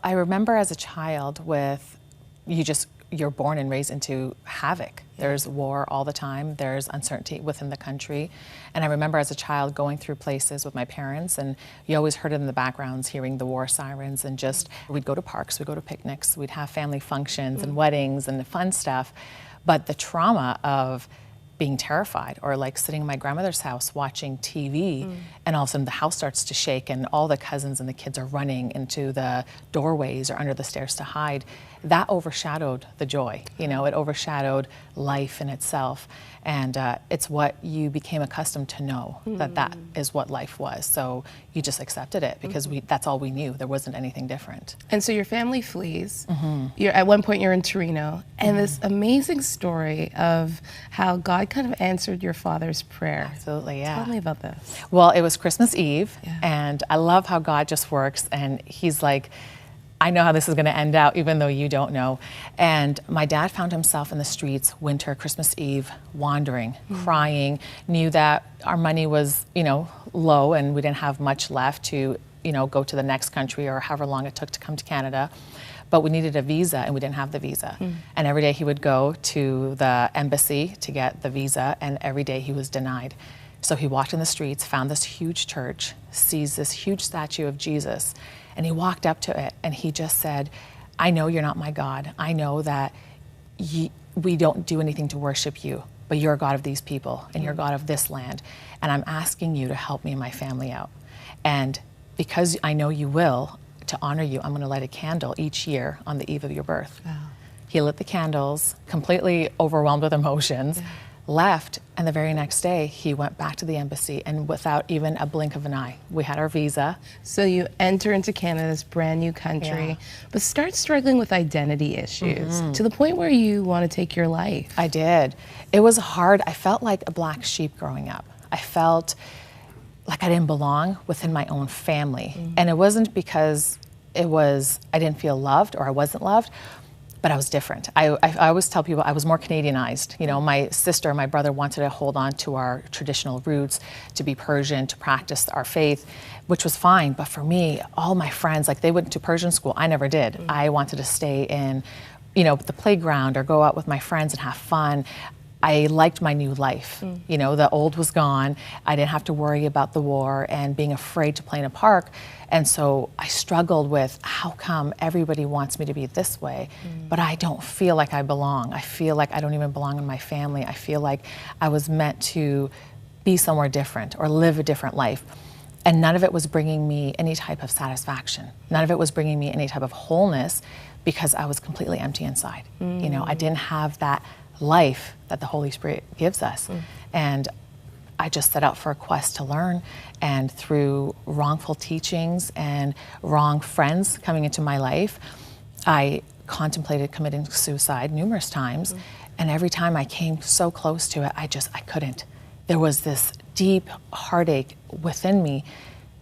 I remember as a child you're born and raised into havoc. There's war all the time. There's uncertainty within the country. And I remember as a child going through places with my parents, and you always heard it in the backgrounds, hearing the war sirens, and just, we'd go to parks, we'd go to picnics, we'd have family functions and weddings and the fun stuff. But the trauma of being terrified, or like sitting in my grandmother's house watching TV, and all of a sudden the house starts to shake and all the cousins and the kids are running into the doorways or under the stairs to hide, that overshadowed the joy. You know, it overshadowed life in itself. And it's what you became accustomed to know, that is what life was. So you just accepted it because that's all we knew. There wasn't anything different. And so your family flees. At one point you're in Torino, and this amazing story of how God kind of answered your father's prayer. Absolutely, yeah. Tell me about this. Well, it was Christmas Eve, and I love how God just works, and he's like, I know how this is going to end out, even though you don't know. And my dad found himself in the streets winter, Christmas Eve, wandering, crying, knew that our money was, low and we didn't have much left to, go to the next country or however long it took to come to Canada. But we needed a visa and we didn't have the visa. And every day he would go to the embassy to get the visa, and every day he was denied. So he walked in the streets, found this huge church, sees this huge statue of Jesus, and he walked up to it and he just said, I know you're not my God. I know that we don't do anything to worship you, but you're a God of these people and you're a God of this land. And I'm asking you to help me and my family out. And because I know you will, to honor you, I'm going to light a candle each year on the eve of your birth. Wow. He lit the candles, completely overwhelmed with emotions, left, and the very next day he went back to the embassy, and without even a blink of an eye, we had our visa. So you enter into Canada, this brand new country, but start struggling with identity issues to the point where you want to take your life. I did. It was hard. I felt like a black sheep growing up. I felt like I didn't belong within my own family. And it wasn't because I didn't feel loved or I wasn't loved, but I was different. I always tell people I was more Canadianized. My sister and my brother wanted to hold on to our traditional roots, to be Persian, to practice our faith, which was fine. But for me, all my friends, like they went to Persian school. I never did. I wanted to stay in, the playground or go out with my friends and have fun. I liked my new life. The old was gone. I didn't have to worry about the war and being afraid to play in a park. And so I struggled with, how come everybody wants me to be this way, but I don't feel like I belong. I feel like I don't even belong in my family. I feel like I was meant to be somewhere different or live a different life. And none of it was bringing me any type of satisfaction. None of it was bringing me any type of wholeness, because I was completely empty inside. I didn't have that life that the Holy Spirit gives us. And I just set out for a quest to learn, and through wrongful teachings and wrong friends coming into my life, I contemplated committing suicide numerous times. And every time I came so close to it, I couldn't. There was this deep heartache within me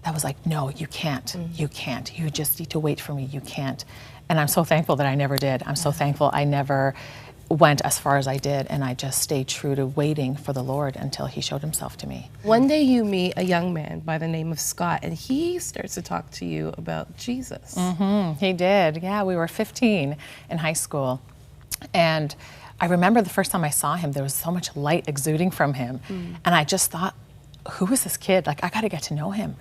that was like, no, you can't, you can't. You just need to wait for me, you can't. And I'm so thankful that I never did. I'm so thankful I never went as far as I did, and I just stayed true to waiting for the Lord until he showed himself to me. One day you meet a young man by the name of Scott, and he starts to talk to you about Jesus. He did, yeah. We were 15 in high school. And I remember the first time I saw him, there was so much light exuding from him. And I just thought, who is this kid? Like, I gotta get to know him.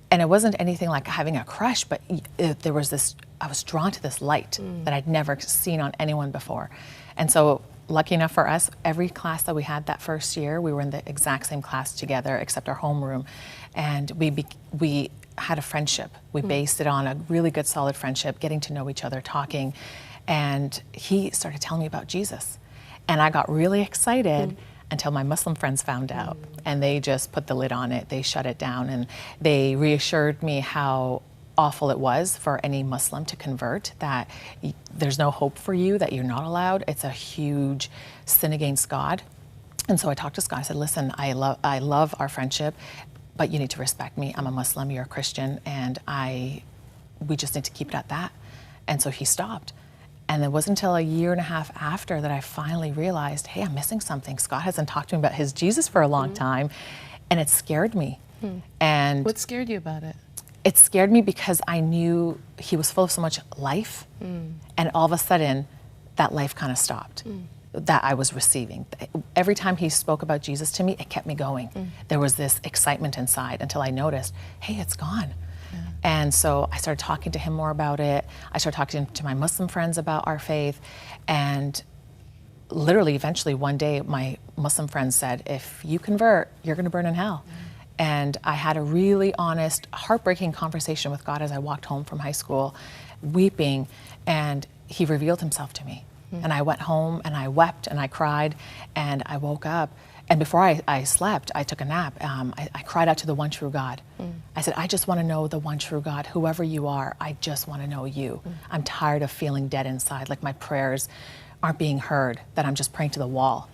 And it wasn't anything like having a crush, but there was this, I was drawn to this light that I'd never seen on anyone before. And so, lucky enough for us, every class that we had that first year, we were in the exact same class together, except our homeroom. And we had a friendship. We based it on a really good, solid friendship, getting to know each other, talking. And he started telling me about Jesus. And I got really excited until my Muslim friends found out. And they just put the lid on it. They shut it down. And they reassured me how awful it was for any Muslim to convert, that there's no hope for you, that you're not allowed. It's a huge sin against God. And so I talked to Scott. I said, listen, I love our friendship, but you need to respect me. I'm a Muslim, you're a Christian, and we just need to keep it at that. And so he stopped. And it wasn't until a year and a half after that I finally realized, hey, I'm missing something. Scott hasn't talked to me about his Jesus for a long time, and it scared me. And what scared you about it? it scared me because I knew he was full of so much life, and all of a sudden, that life kind of stopped. That I was receiving. Every time he spoke about Jesus to me, it kept me going. There was this excitement inside until I noticed, hey, it's gone. And so I started talking to him more about it. I started talking to my Muslim friends about our faith. And literally, eventually, one day, my Muslim friend said, if you convert, you're going to burn in hell. And I had a really honest, heartbreaking conversation with God as I walked home from high school, weeping, and he revealed himself to me. And I went home and I wept and I cried and I woke up. And before I slept, I took a nap. I cried out to the one true God. I said, I just want to know the one true God. Whoever you are, I just want to know you. I'm tired of feeling dead inside, like my prayers aren't being heard, that I'm just praying to the wall.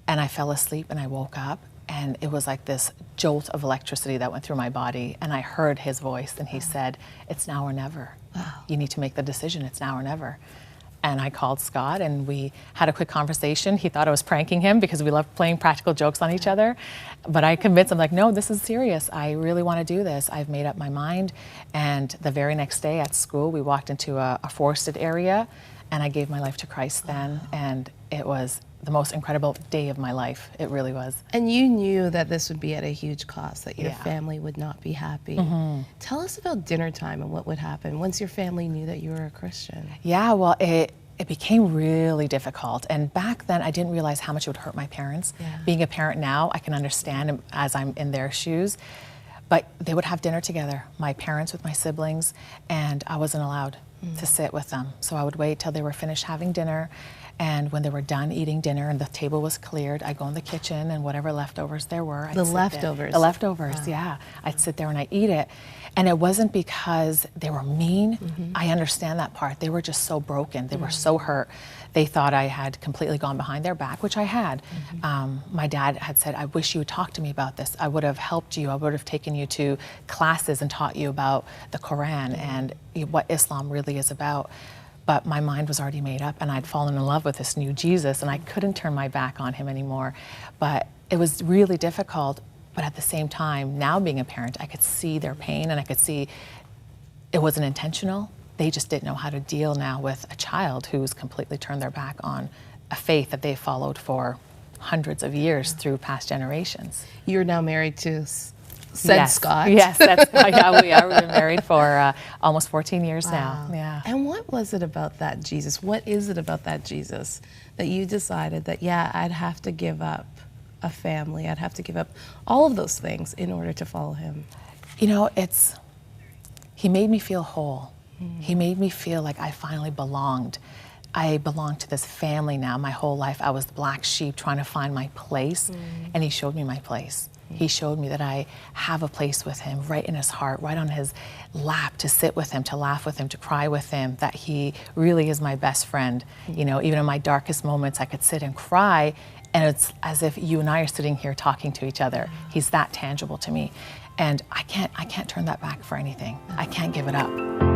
And I fell asleep and I woke up, and it was like this jolt of electricity that went through my body. And I heard his voice, and he said, it's now or never. You need to make the decision. It's now or never. And I called Scott and we had a quick conversation. He thought I was pranking him because we love playing practical jokes on each other. But I convinced him, like, no, this is serious. I really want to do this. I've made up my mind. And the very next day at school, we walked into a forested area and I gave my life to Christ then. And it was the most incredible day of my life. It really was. And you knew that this would be at a huge cost, that your family would not be happy. Tell us about dinner time and what would happen once your family knew that you were a Christian. Yeah, well, it became really difficult. And back then, I didn't realize how much it would hurt my parents. Being a parent now, I can understand as I'm in their shoes. But they would have dinner together, my parents with my siblings, and I wasn't allowed to sit with them. So I would wait till they were finished having dinner. And when they were done eating dinner and the table was cleared, I'd go in the kitchen and whatever leftovers there were, I'd The sit leftovers? there. The leftovers, yeah. I'd sit there and I'd eat it. And it wasn't because they were mean. I understand that part. They were just so broken. They were so hurt. They thought I had completely gone behind their back, which I had. My dad had said, I wish you would talk to me about this. I would have helped you. I would have taken you to classes and taught you about the Quran and what Islam really is about. But my mind was already made up and I'd fallen in love with this new Jesus and I couldn't turn my back on him anymore. But it was really difficult. But at the same time, now being a parent, I could see their pain and I could see it wasn't intentional. They just didn't know how to deal now with a child who's completely turned their back on a faith that they followed for hundreds of years through past generations. You're now married to Scott. Yes, that's yeah, we are. We've been married for almost 14 years now. Yeah. And what was it about that Jesus? What is it about that Jesus that you decided that, yeah, I'd have to give up a family, I'd have to give up all of those things in order to follow him? You know, he made me feel whole. He made me feel like I finally belonged. I belong to this family now. My whole life I was the black sheep trying to find my place, and he showed me my place. He showed me that I have a place with him, right in his heart, right on his lap, to sit with him, to laugh with him, to cry with him, that he really is my best friend. You know, even in my darkest moments, I could sit and cry, and it's as if you and I are sitting here talking to each other. He's that tangible to me. And I can't turn that back for anything. I can't give it up.